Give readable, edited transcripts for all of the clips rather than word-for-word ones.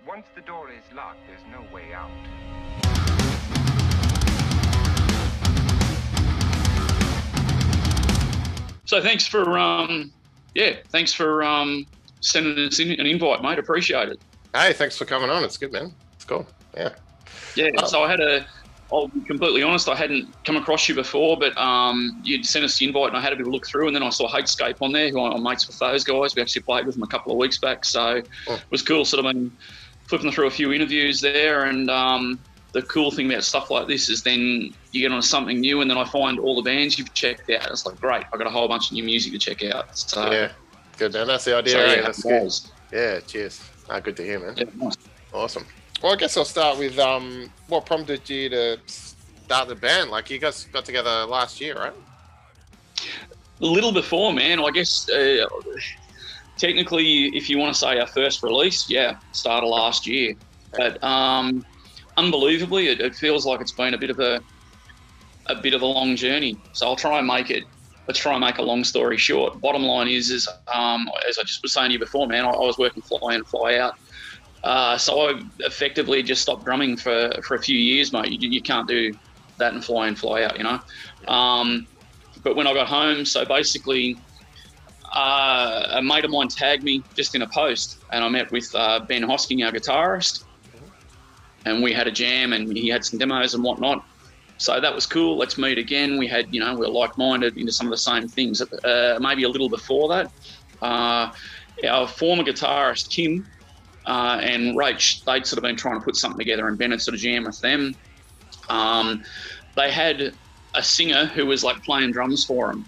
Once the door is locked, there's no way out. So thanks for sending us an invite, mate. Appreciate it. Hey, thanks for coming on. It's good, man. It's cool. Yeah. Yeah. So I'll be completely honest, I hadn't come across you before, but you'd sent us the invite and I had a bit of a look through, and then I saw Hatescape on there, who I'm mates with those guys. We actually played with them a couple of weeks back. So It was cool sort of been flipping through a few interviews there, and the cool thing about stuff like this is then you get on something new, and then I find all the bands you've checked out. It's like, great, I've got a whole bunch of new music to check out. So yeah, good, man. That's the idea. So, yeah, that's good. Yeah, cheers. Good to hear, man. Yeah, nice. Awesome. Well, I guess I'll start with what prompted you to start the band? Like, you guys got together last year, right? A little before, man. I guess technically, if you want to say our first release, started last year. But unbelievably, it feels like it's been a bit of a long journey. So let's try and make a long story short. Bottom line is as I just was saying to you before, man, I was working fly in, fly out. So I effectively just stopped drumming for a few years, mate. You can't do that and fly in, fly out, you know. But when I got home, so basically a mate of mine tagged me just in a post, and I met with Ben Hosking, our guitarist, and we had a jam, and he had some demos and whatnot. So that was cool. Let's meet again. We had, we were like-minded into some of the same things. Maybe a little before that, our former guitarist, Kim, and Rach, they'd sort of been trying to put something together, and Ben had sort of jammed with them. They had a singer who was like playing drums for them.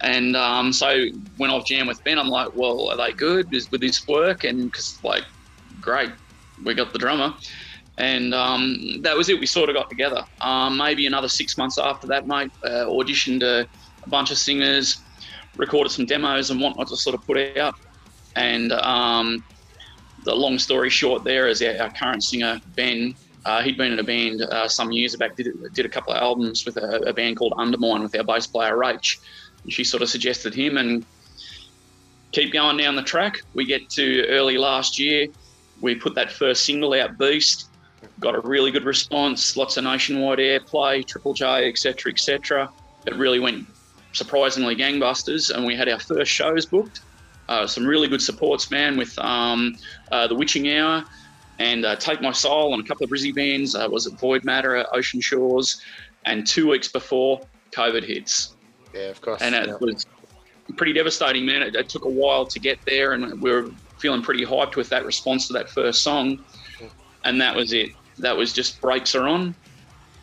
And so when I jammed with Ben, I'm like, well, are they good? Would this work? And because like, great, we got the drummer. And that was it. We sort of got together. Maybe another 6 months after that, mate, auditioned a bunch of singers, recorded some demos and whatnot to sort of put out. And the long story short there is our current singer, Ben, he'd been in a band some years back, did a couple of albums with a band called Undermine with our bass player, Rach. And she sort of suggested him, and keep going down the track. We get to early last year. We put that first single out, Beast. Got a really good response, lots of nationwide airplay, Triple J, etc., etc. It really went surprisingly gangbusters, and we had our first shows booked. Some really good supports, man, with The Witching Hour and Take My Soul and a couple of Brizzy bands. Was it Void Matter, Ocean Shores, and 2 weeks before, COVID hits. Yeah, of course. And it was pretty devastating, man. It took a while to get there, and we were feeling pretty hyped with that response to that first song. And that was it. That was just brakes are on.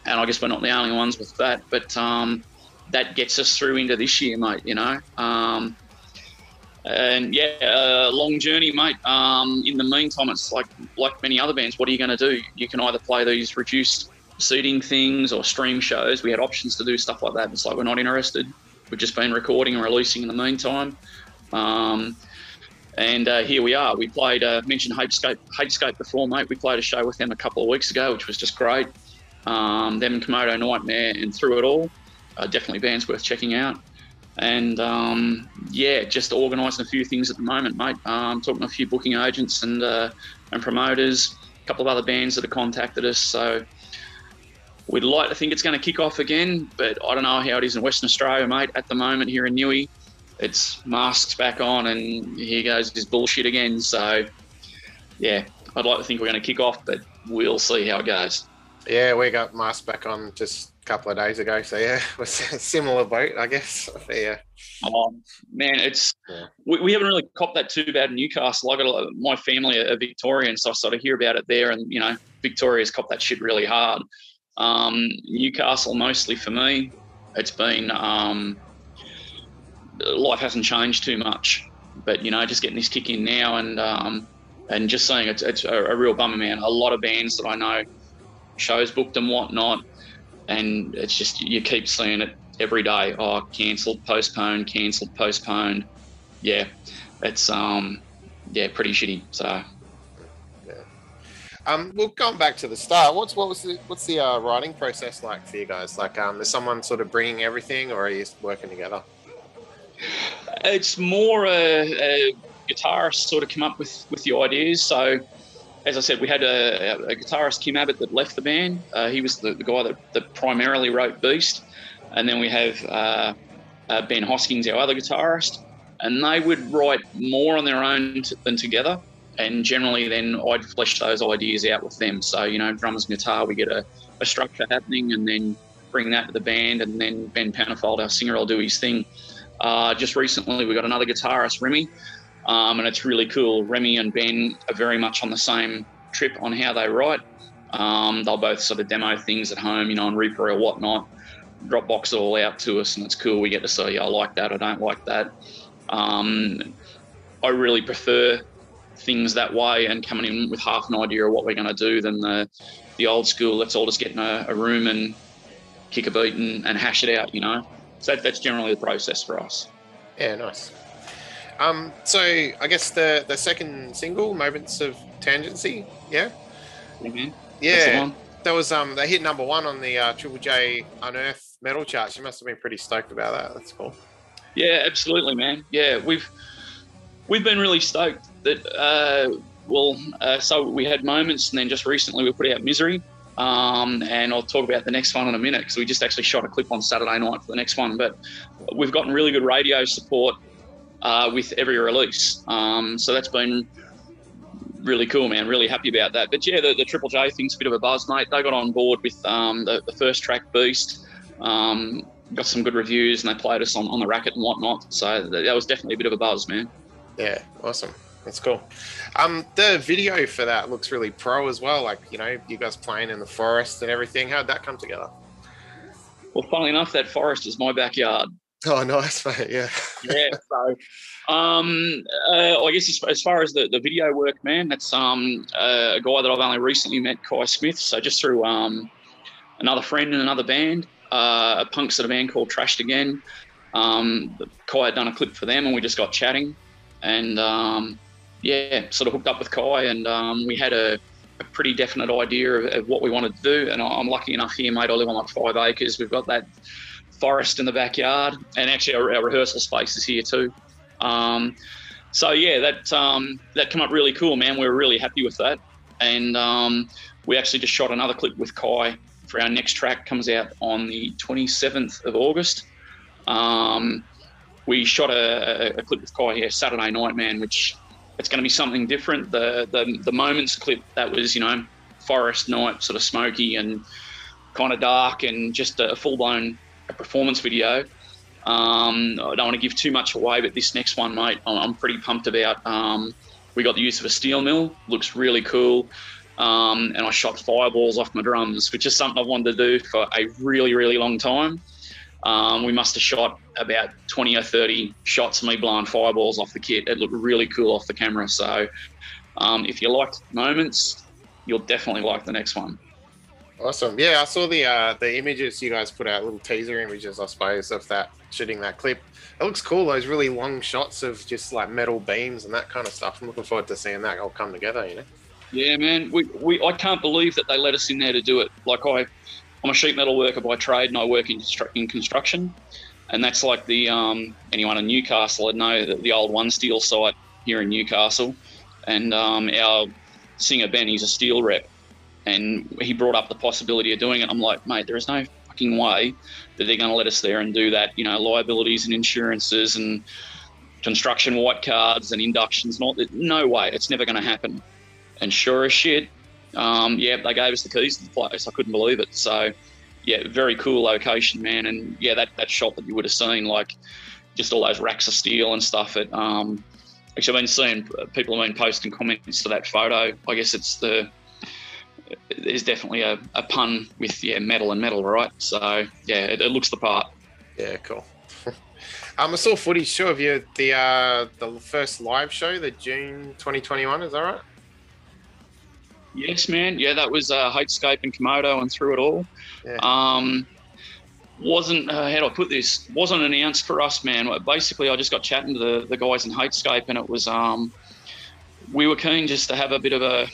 And I guess we're not the only ones with that. But that gets us through into this year, mate, And long journey, mate. In the meantime, it's like many other bands, what are you going to do? You can either play these reduced seating things or stream shows. We had options to do stuff like that. It's like, we're not interested. We've just been recording and releasing in the meantime. And here we are. We played, mentioned Hatescape before, mate. We played a show with them a couple of weeks ago, which was just great. Them and Komodo Nightmare, and Through It All. Definitely bands worth checking out. And just organising a few things at the moment, mate. Talking to a few booking agents and promoters, a couple of other bands that have contacted us. So we'd like to think it's going to kick off again, but I don't know how it is in Western Australia, mate. At the moment here in Newey, it's masks back on, and here goes this bullshit again. So, yeah, I'd like to think we're going to kick off, but we'll see how it goes. Yeah, we got masks back on just a couple of days ago. So, yeah, it was a similar boat, I guess. Yeah. Oh, man, we haven't really copped that too bad in Newcastle. My family are Victorian, so I sort of hear about it there, and, Victoria's copped that shit really hard. Newcastle, mostly for me, it's been... life hasn't changed too much, but just getting this kick in now, and just saying it's a real bummer, man. A lot of bands that I know, shows booked and whatnot, and it's just, you keep seeing it every day. Oh, cancelled, postponed, cancelled, postponed. Yeah, it's pretty shitty. So well, going back to the start, what's the writing process like for you guys? Like, is someone sort of bringing everything, or are you working together? It's more a guitarist sort of come up with the ideas. So as I said, we had a guitarist, Kim Abbott, that left the band. He was the guy that primarily wrote Beast. And then we have Ben Hoskins, our other guitarist. And they would write more on their own than together. And generally then I'd flesh those ideas out with them. So, drums and guitar, we get a structure happening and then bring that to the band. And then Ben Panifold, our singer, will do his thing. Just recently we got another guitarist, Remy. And it's really cool. Remy and Ben are very much on the same trip on how they write. They'll both sort of demo things at home, on Reaper or whatnot, Dropbox it all out to us, and it's cool. We get to say, I like that, I don't like that. I really prefer things that way and coming in with half an idea of what we're going to do than the old school, let's all just get in a room and kick a beat and hash it out, So that's generally the process for us. Yeah, nice. So I guess the second single, Moments of Tangency, yeah? Mm-hmm. Yeah, that was, they hit number 1 on the Triple J Unearth metal charts. You must have been pretty stoked about that. That's cool. Yeah, absolutely, man. Yeah, we've been really stoked that, so we had Moments, and then just recently we put out Misery. And I'll talk about the next one in a minute because we just actually shot a clip on Saturday night for the next one. But we've gotten really good radio support with every release. So that's been really cool, man. Really happy about that. But yeah, the Triple J thing's a bit of a buzz, mate. They got on board with the first track, Beast. Got some good reviews, and they played us on the racket and whatnot. So that was definitely a bit of a buzz, man. Yeah, awesome. That's cool. The video for that looks really pro as well. Like, you guys playing in the forest and everything. How'd that come together? Well, funnily enough, that forest is my backyard. Oh, nice, mate. Yeah. Yeah. So, I guess as far as the video work, man, that's a guy that I've only recently met, Kai Smith. So just through another friend in another band, a punk sort of band called Trashed Again. Kai had done a clip for them, and we just got chatting, and sort of hooked up with Kai, and we had a pretty definite idea of what we wanted to do. And I'm lucky enough here, mate. I live on like 5 acres. We've got that forest in the backyard, and actually our rehearsal space is here too. So yeah, that came up really cool, man. We were really happy with that, and we actually just shot another clip with Kai for our next track. Comes out on the 27th of August. We shot a clip with Kai here Saturday night, man, which it's going to be something different. The Moments clip, that was, forest night, sort of smoky and kind of dark, and just a full-blown performance video. I don't want to give too much away, but this next one, mate, I'm pretty pumped about. We got the use of a steel mill, looks really cool. And I shot fireballs off my drums, which is something I've wanted to do for a really, really long time. We must have shot about 20 or 30 shots of me blowing fireballs off the kit. It looked really cool off the camera. So if you liked Moments, you'll definitely like the next one. Awesome. Yeah, I saw the images you guys put out, little teaser images, I suppose, of that, shooting that clip. It looks cool, those really long shots of just like metal beams and that kind of stuff. I'm looking forward to seeing that all come together, Yeah, man. I can't believe that they let us in there to do it. Like I'm a sheet metal worker by trade, and I work in construction, and that's like the anyone in Newcastle would know that the old One Steel site here in Newcastle, and our singer Ben, he's a steel rep, and he brought up the possibility of doing it. I'm like, mate, there is no fucking way that they're going to let us there and do that. Liabilities and insurances and construction white cards and inductions and all that. No way, it's never going to happen. And sure as shit, they gave us the keys to the place. I couldn't believe it. So, yeah, very cool location, man. And yeah, that shot that you would have seen, like just all those racks of steel and stuff. Actually, I've been seeing people have been posting comments to that photo. I guess there's definitely a pun with metal and metal, right? So yeah, it looks the part. Yeah, cool. I saw footage too of you the first live show, the June 2021. Is that right? Yes, man. Yeah, that was Hatescape and Komodo and Through It All. Yeah. Wasn't how do I put this? Wasn't announced for us, man. Basically, I just got chatting to the guys in Hatescape, and it was we were keen just to have a bit of a,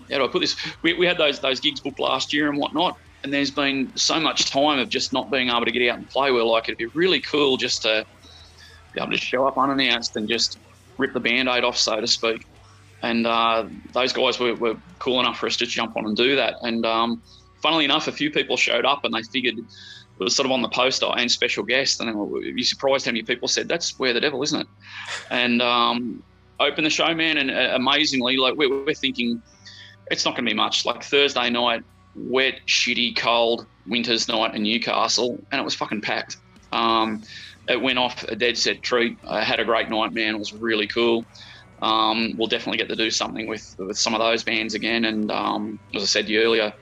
how do I put this? We had those gigs booked last year and whatnot, and there's been so much time of just not being able to get out and play. We're like, it'd be really cool just to be able to show up unannounced and just rip the Band-Aid off, so to speak. And those guys were cool enough for us to jump on and do that. And funnily enough, a few people showed up and they figured it was sort of on the poster and special guest. And you're surprised how many people said, that's Where the Devil, isn't it? And opened the show, man. And amazingly, like we're thinking it's not going to be much. Like Thursday night, wet, shitty, cold winter's night in Newcastle, and it was fucking packed. It went off a dead set treat. I had a great night, man. It was really cool. We'll definitely get to do something with some of those bands again. And as I said to you earlier,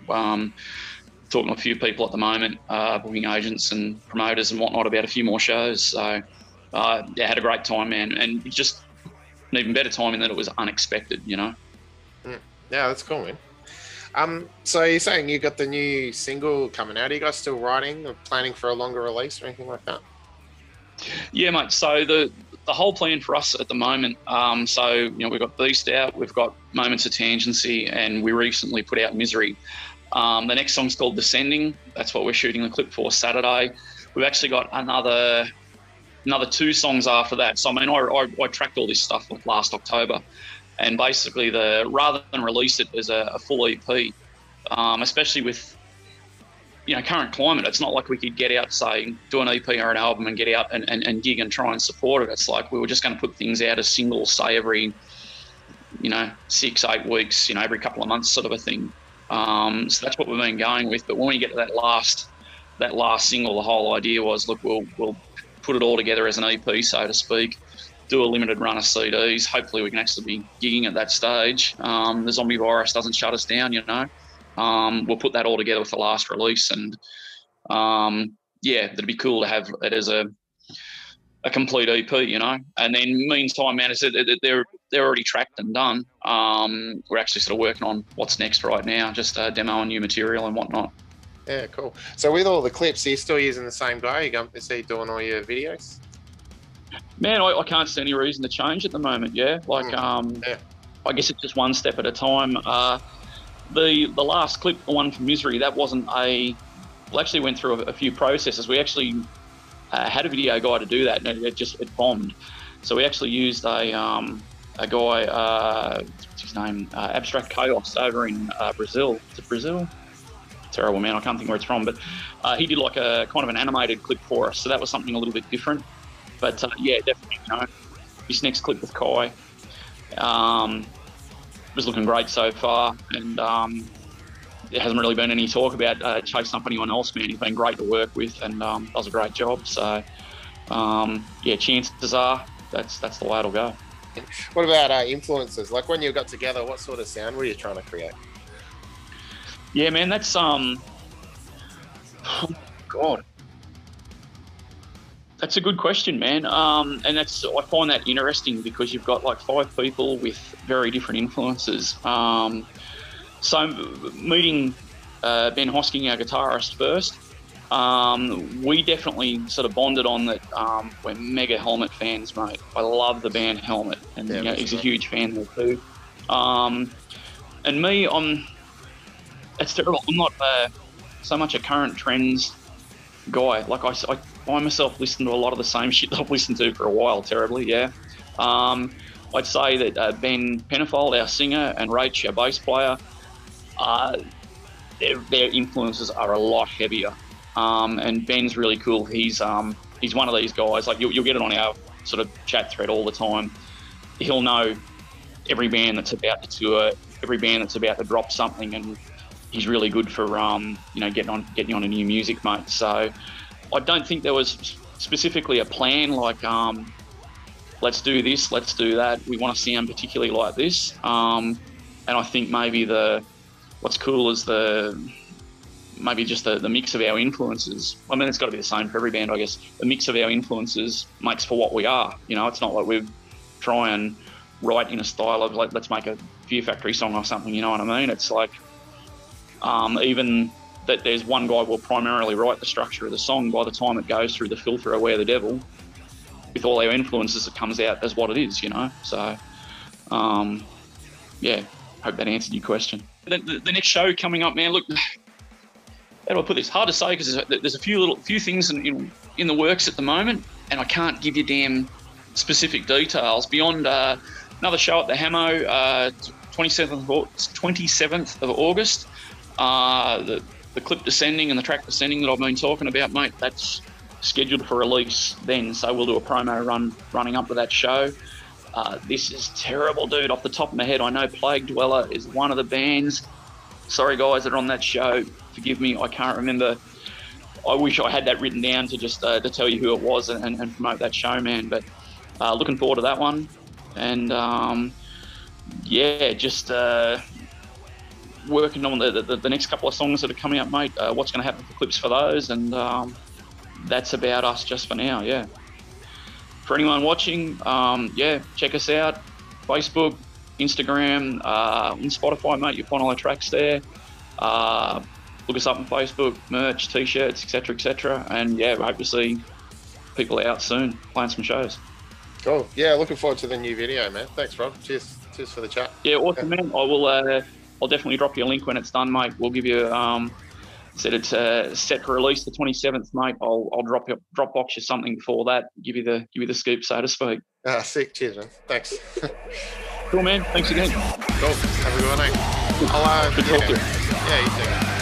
talking to a few people at the moment, booking agents and promoters and whatnot about a few more shows. So yeah, had a great time, man. And just an even better time in that it was unexpected, you know? Yeah, that's cool, man. So you're saying you got the new single coming out. Are you guys still writing or planning for a longer release or anything like that? Yeah, mate. So the whole plan for us at the moment, so, you know, we've got Beast out, we've got Moments of Tangency, and we recently put out Misery. The next song's called Descending. That's what we're shooting the clip for Saturday. We've actually got another 2 songs after that. So, I mean, I tracked all this stuff like last October. And basically, rather than release it as a full EP, especially with, you know, current climate, it's not like we could get out, say, do an EP or an album and get out and gig and try and support it. It's like we were just going to put things out as singles, say, every, you know, 6-8 weeks, you know, every couple of months sort of a thing. So that's what we've been going with. But when we get to that last single, the whole idea was, look, we'll put it all together as an EP, so to speak, do a limited run of CDs. Hopefully we can actually be gigging at that stage. The zombie virus doesn't shut us down, you know. We'll put that all together with the last release, and yeah, that'd be cool to have it as a complete EP, you know. And then meantime, man, I said they're already tracked and done. We're actually sort of working on what's next right now, just demoing new material and whatnot. Yeah, cool. So with all the clips, are you still using the same guy? Is he doing all your videos? Man, I can't see any reason to change at the moment. Yeah, like yeah. I guess it's just one step at a time. The last clip, the one from Misery, that wasn't we actually went through a few processes. We actually had a video guy to do that, and it bombed. So we actually used a guy, what's his name, Abstract Chaos over in Brazil. Is it Brazil? Terrible, man. I can't think where it's from, but he did like a kind of an animated clip for us. So that was something a little bit different. But yeah, definitely, you know, this next clip with Kai was looking great so far, and there hasn't really been any talk about chasing up anyone else, man. He's been great to work with, and does a great job. So yeah, chances are that's the way it'll go. What about influences? Like when you got together, what sort of sound were you trying to create? Yeah, man, that's oh God. That's a good question, man. And I find that interesting because you've got like 5 people with very different influences. So meeting Ben Hosking, our guitarist, first, we definitely sort of bonded on that. We're mega Helmet fans, mate. I love the band Helmet, and yeah, you know, he's a huge fan there too. And me, it's terrible. I'm not so much a current trends guy. Like I find myself listening to a lot of the same shit that I've listened to for a while, terribly, yeah. I'd say that Ben Penfold, our singer, and Rach, our bass player, their influences are a lot heavier. And Ben's really cool. He's one of these guys, like you'll get it on our sort of chat thread all the time. He'll know every band that's about to tour, every band that's about to drop something, and he's really good for you know, getting on a new music, mate. So I don't think there was specifically a plan like let's do this, let's do that. We want to sound particularly like this. And I think maybe what's cool is maybe just the mix of our influences. I mean, it's got to be the same for every band, I guess. The mix of our influences makes for what we are. You know, it's not like we try and write in a style of like, let's make a Fear Factory song or something, you know what I mean? It's like, even that there's one guy will primarily write the structure of the song. By the time it goes through the filter of Where the Devil, with all our influences, it comes out as what it is, you know? So, yeah, hope that answered your question. The next show coming up, man, look, how do I put this? Hard to say because there's a few things in the works at the moment, and I can't give you damn specific details beyond another show at the Hamo, 27th of August. The clip descending and the track descending that I've been talking about, mate, that's scheduled for release then. So we'll do a promo run running up to that show. This is terrible, dude. Off the top of my head, I know Plague Dweller is one of the bands. Sorry, guys, that are on that show. Forgive me, I can't remember. I wish I had that written down to just to tell you who it was and promote that show, man. But looking forward to that one. And, just working on the next couple of songs that are coming up, mate. What's going to happen for clips for those. And that's about us just for now, yeah. For anyone watching, check us out. Facebook, Instagram, on Spotify, mate. You'll find all the tracks there. Look us up on Facebook, merch, T-shirts, etc. And, yeah, we hope to see people out soon playing some shows. Cool. Yeah, looking forward to the new video, man. Thanks, Rob. Cheers for the chat. Yeah, awesome, man. I'll definitely drop you a link when it's done, mate. We'll give you said it's set for release the 27th, mate. I'll drop box you something before that. Give you the scoop, so to speak. Sick. Cheers, man. Thanks. Cool, man. Thanks again. Cool. Have a good one, mate. Good talk to you. Yeah, you too.